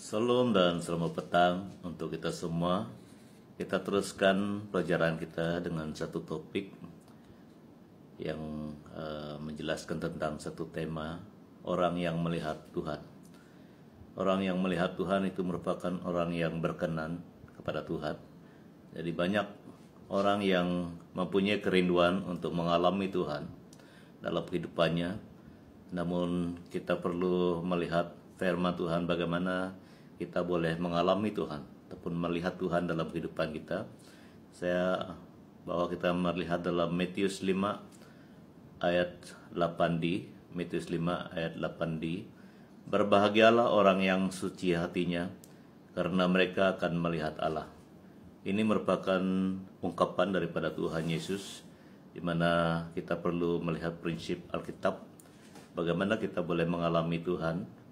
Salam dan selamat petang untuk kita semua. Kita teruskan pelajaran kita dengan satu topik yang menjelaskan tentang satu tema, orang yang melihat Tuhan. Orang yang melihat Tuhan itu merupakan orang yang berkenan kepada Tuhan. Jadi banyak orang yang mempunyai kerinduan untuk mengalami Tuhan dalam kehidupannya. Namun kita perlu melihat firman Tuhan, bagaimana kita boleh mengalami Tuhan ataupun melihat Tuhan dalam kehidupan kita. Saya bawa kita melihat dalam Matius 5 ayat 8d. Matius 5 ayat 8d. Berbahagialah orang yang suci hatinya, karena mereka akan melihat Allah. Ini merupakan ungkapan daripada Tuhan Yesus, di mana kita perlu melihat prinsip Alkitab, bagaimana kita boleh mengalami Tuhan.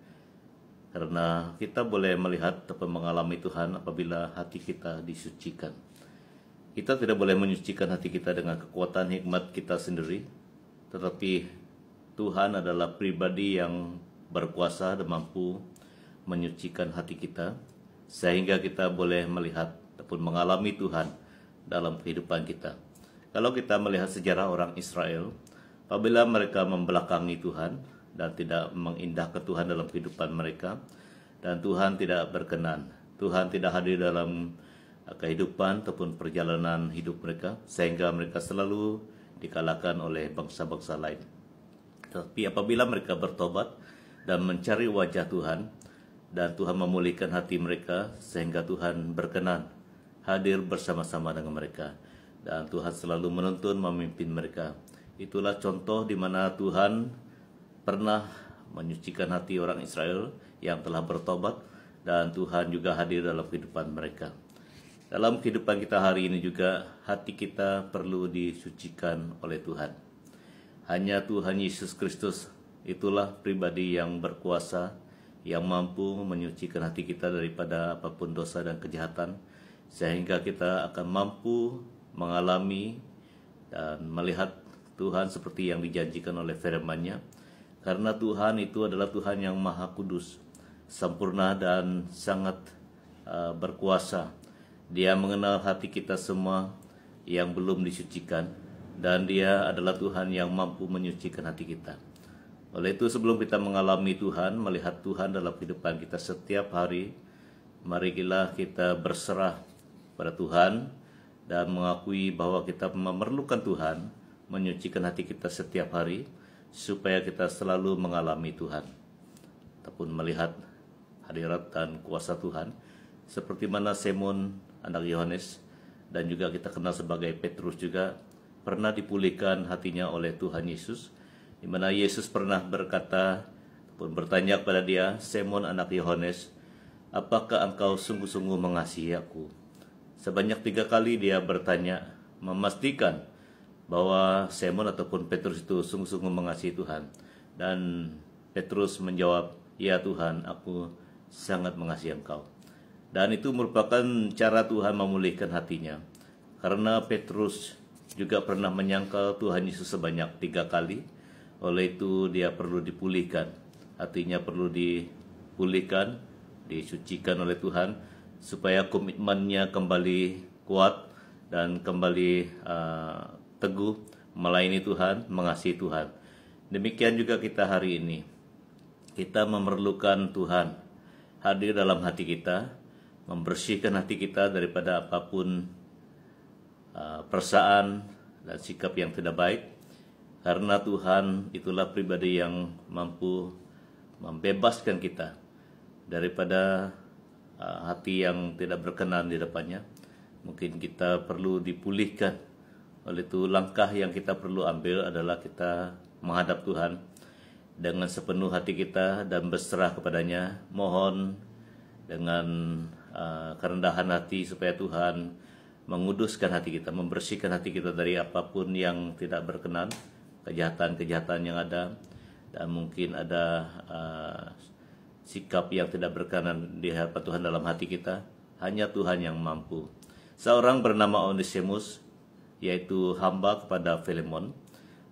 Karena kita boleh melihat atau mengalami Tuhan apabila hati kita disucikan. Kita tidak boleh menyucikan hati kita dengan kekuatan hikmat kita sendiri, tetapi Tuhan adalah pribadi yang berkuasa dan mampu menyucikan hati kita, sehingga kita boleh melihat ataupun mengalami Tuhan dalam kehidupan kita. Kalau kita melihat sejarah orang Israel, apabila mereka membelakangi Tuhan dan tidak mengindahkan Tuhan dalam kehidupan mereka, dan Tuhan tidak berkenan, Tuhan tidak hadir dalam kehidupan ataupun perjalanan hidup mereka, sehingga mereka selalu dikalahkan oleh bangsa-bangsa lain. Tapi apabila mereka bertobat dan mencari wajah Tuhan, dan Tuhan memulihkan hati mereka, sehingga Tuhan berkenan hadir bersama-sama dengan mereka, dan Tuhan selalu menuntun memimpin mereka. Itulah contoh di mana Tuhan pernah menyucikan hati orang Israel yang telah bertobat, dan Tuhan juga hadir dalam kehidupan mereka. Dalam kehidupan kita hari ini juga, hati kita perlu disucikan oleh Tuhan. Hanya Tuhan Yesus Kristus itulah pribadi yang berkuasa, yang mampu menyucikan hati kita daripada apapun dosa dan kejahatan, sehingga kita akan mampu mengalami dan melihat Tuhan seperti yang dijanjikan oleh firman-Nya. Karena Tuhan itu adalah Tuhan yang maha kudus, sempurna dan sangat berkuasa. Dia mengenal hati kita semua yang belum disucikan, dan Dia adalah Tuhan yang mampu menyucikan hati kita. Oleh itu, sebelum kita mengalami Tuhan, melihat Tuhan dalam kehidupan kita setiap hari, marilah kita berserah pada Tuhan dan mengakui bahwa kita memerlukan Tuhan menyucikan hati kita setiap hari, supaya kita selalu mengalami Tuhan ataupun melihat hadirat dan kuasa Tuhan, seperti mana Simon anak Yohanes, dan juga kita kenal sebagai Petrus juga pernah dipulihkan hatinya oleh Tuhan Yesus, di mana Yesus pernah berkata ataupun bertanya kepada dia, Simon anak Yohanes, apakah engkau sungguh-sungguh mengasihi aku? Sebanyak 3 kali dia bertanya, memastikan bahwa Simon ataupun Petrus itu sungguh-sungguh mengasihi Tuhan. Dan Petrus menjawab, ya Tuhan, aku sangat mengasihi engkau. Dan itu merupakan cara Tuhan memulihkan hatinya. Karena Petrus juga pernah menyangkal Tuhan Yesus sebanyak 3 kali. Oleh itu dia perlu dipulihkan. Hatinya perlu dipulihkan, disucikan oleh Tuhan, supaya komitmennya kembali kuat dan kembali teguh melayani Tuhan, mengasihi Tuhan. Demikian juga kita hari ini. Kita memerlukan Tuhan hadir dalam hati kita, membersihkan hati kita daripada apapun perasaan dan sikap yang tidak baik. Karena Tuhan itulah pribadi yang mampu membebaskan kita daripada hati yang tidak berkenan di depannya. Mungkin kita perlu dipulihkan. Oleh itu, langkah yang kita perlu ambil adalah kita menghadap Tuhan dengan sepenuh hati kita dan berserah kepadanya. Mohon dengan kerendahan hati supaya Tuhan menguduskan hati kita, membersihkan hati kita dari apapun yang tidak berkenan, kejahatan-kejahatan yang ada, dan mungkin ada sikap yang tidak berkenan di hadapan Tuhan dalam hati kita. Hanya Tuhan yang mampu. Seorang bernama Onesimus, yaitu hamba kepada Filemon,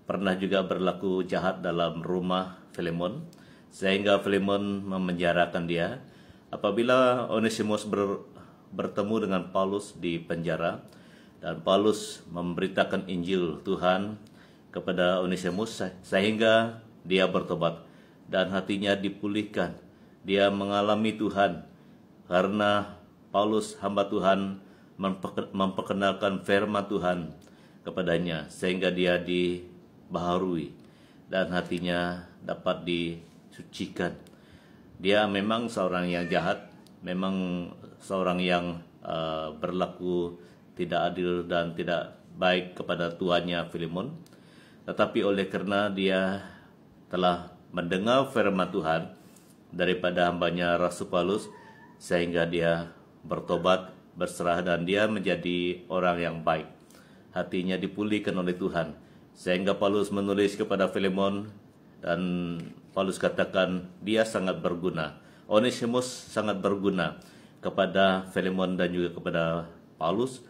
pernah juga berlaku jahat dalam rumah Filemon, sehingga Filemon memenjarakan dia. Apabila Onesimus bertemu dengan Paulus di penjara, dan Paulus memberitakan Injil Tuhan kepada Onesimus sehingga dia bertobat dan hatinya dipulihkan. Dia mengalami Tuhan karena Paulus hamba Tuhan memperkenalkan firman Tuhan kepadanya, sehingga dia dibaharui dan hatinya dapat disucikan. Dia memang seorang yang jahat, memang seorang yang berlaku tidak adil dan tidak baik kepada tuannya Filemon. Tetapi oleh karena dia telah mendengar firman Tuhan daripada hambanya Rasul Paulus, sehingga dia bertobat, berserah, dan dia menjadi orang yang baik. Hatinya dipulihkan oleh Tuhan, sehingga Paulus menulis kepada Filemon, dan Paulus katakan dia sangat berguna. Onesimus sangat berguna kepada Filemon dan juga kepada Paulus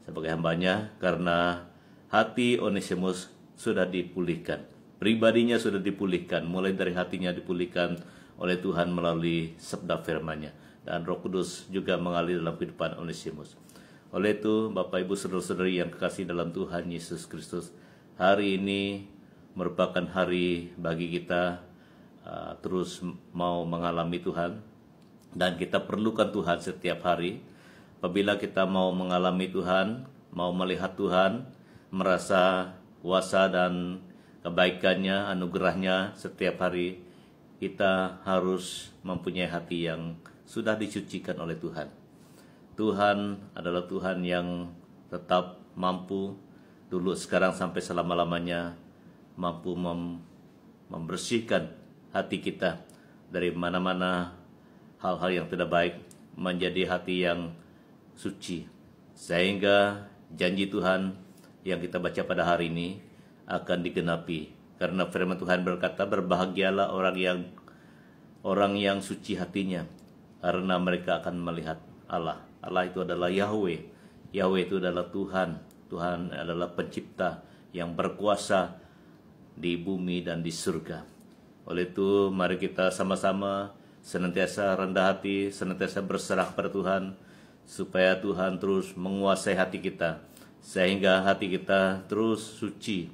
sebagai hambanya, karena hati Onesimus sudah dipulihkan. Pribadinya sudah dipulihkan, mulai dari hatinya dipulihkan oleh Tuhan melalui sabda firman-Nya, dan Roh Kudus juga mengalir dalam kehidupan Onesimus. Oleh itu, Bapak Ibu saudara-saudari yang kekasih dalam Tuhan Yesus Kristus, hari ini merupakan hari bagi kita terus mau mengalami Tuhan, dan kita perlukan Tuhan setiap hari. Apabila kita mau mengalami Tuhan, mau melihat Tuhan, merasa kuasa dan kebaikannya, anugerahnya setiap hari, kita harus mempunyai hati yang sudah disucikan oleh Tuhan. Tuhan adalah Tuhan yang tetap mampu, dulu, sekarang, sampai selama-lamanya, mampu membersihkan hati kita dari mana-mana hal-hal yang tidak baik, menjadi hati yang suci, sehingga janji Tuhan yang kita baca pada hari ini akan digenapi. Karena firman Tuhan berkata, berbahagialah orang yang suci hatinya, karena mereka akan melihat Allah. Allah itu adalah Yahweh. Yahweh itu adalah Tuhan. Tuhan adalah pencipta yang berkuasa di bumi dan di surga. Oleh itu, mari kita sama-sama senantiasa rendah hati, senantiasa berserah pada Tuhan, supaya Tuhan terus menguasai hati kita, sehingga hati kita terus suci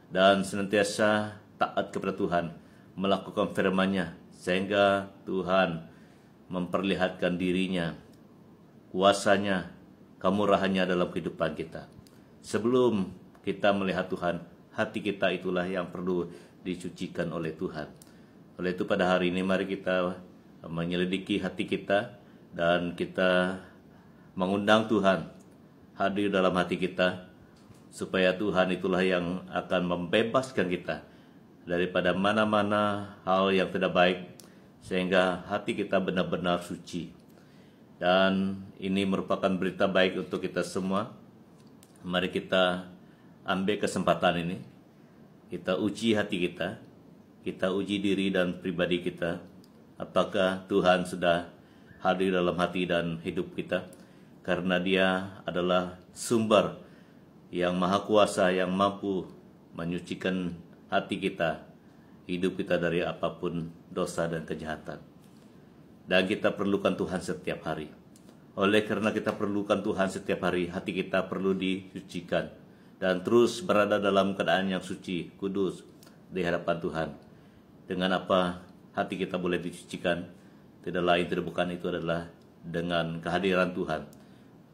dan senantiasa taat kepada Tuhan, melakukan firman-Nya, sehingga Tuhan memperlihatkan dirinya, kuasanya, kemurahannya dalam kehidupan kita. Sebelum kita melihat Tuhan, hati kita itulah yang perlu disucikan oleh Tuhan. Oleh itu pada hari ini mari kita menyelidiki hati kita, dan kita mengundang Tuhan hadir dalam hati kita, supaya Tuhan itulah yang akan membebaskan kita daripada mana-mana hal yang tidak baik, sehingga hati kita benar-benar suci. Dan ini merupakan berita baik untuk kita semua. Mari kita ambil kesempatan ini, kita uji hati kita uji diri dan pribadi kita. Apakah Tuhan sudah hadir dalam hati dan hidup kita? Karena Dia adalah sumber yang maha kuasa, yang mampu menyucikan hati kita, hidup kita dari apapun dosa dan kejahatan. Dan kita perlukan Tuhan setiap hari. Oleh karena kita perlukan Tuhan setiap hari, hati kita perlu disucikan dan terus berada dalam keadaan yang suci, kudus di hadapan Tuhan. Dengan apa hati kita boleh disucikan? Tidak lain, tidak bukan, itu adalah dengan kehadiran Tuhan.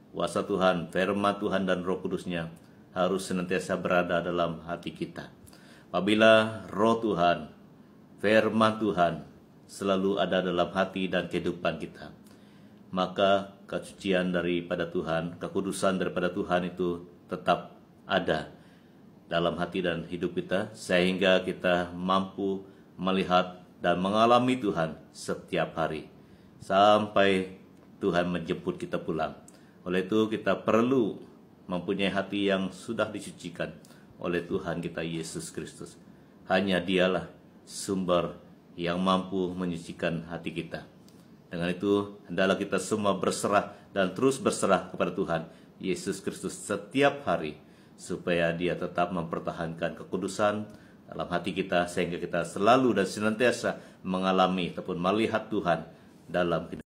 Kuasa Tuhan, firman Tuhan dan Roh Kudus-Nya harus senantiasa berada dalam hati kita. Apabila Roh Tuhan, firman Tuhan selalu ada dalam hati dan kehidupan kita, maka kesucian daripada Tuhan, kekudusan daripada Tuhan itu tetap ada dalam hati dan hidup kita, sehingga kita mampu melihat dan mengalami Tuhan setiap hari sampai Tuhan menjemput kita pulang. Oleh itu kita perlu mempunyai hati yang sudah disucikan oleh Tuhan kita Yesus Kristus. Hanya Dialah sumber yang mampu menyucikan hati kita. Dengan itu, hendaklah kita semua berserah dan terus berserah kepada Tuhan Yesus Kristus setiap hari, supaya Dia tetap mempertahankan kekudusan dalam hati kita, sehingga kita selalu dan senantiasa mengalami ataupun melihat Tuhan dalam kehidupan.